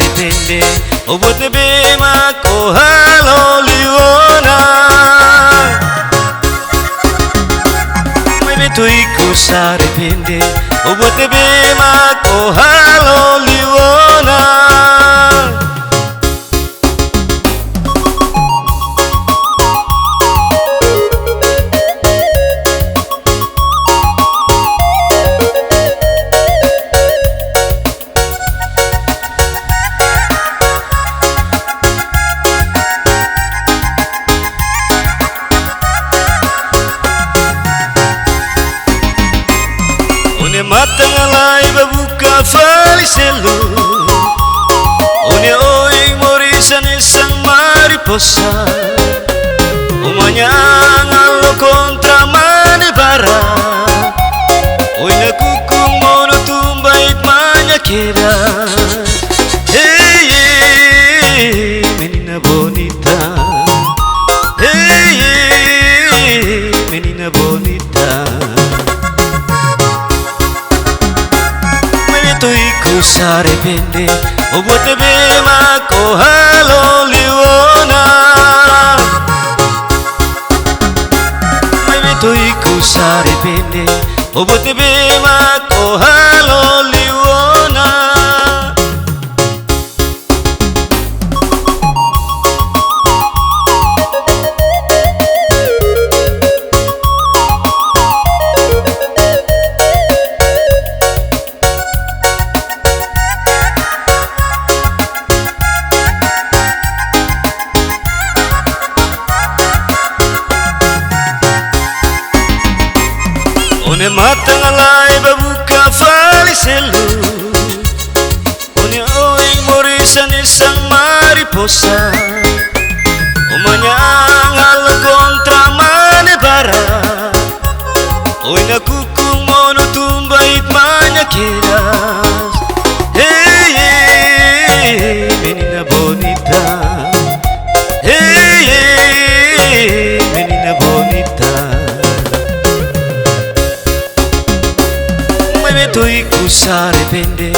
arrepende o buat nebe mako halo liwana mai beto iku sarrepende o buat nebe mako halo liwana mata ngalai babuka faliselo One oi morisan isang mariposa Umanya ngalo kontra manibara Oi nakukung mono tumbait manyakera Hey, hey, menina bonita Hey, hey, menina bonita Iku sarrepende o buat nebe mako halo liwana mai beto iku sarrepende o buat nebe mako halo liwana One mata ngalai babuka faliselo One oi morisan isang mariposa Umanya ngalo kontra manibara Oi nakukung mono tumbait manyakeras Hey, hey, menina bonita Hey, hey, menina bonita Beto iku sarrepende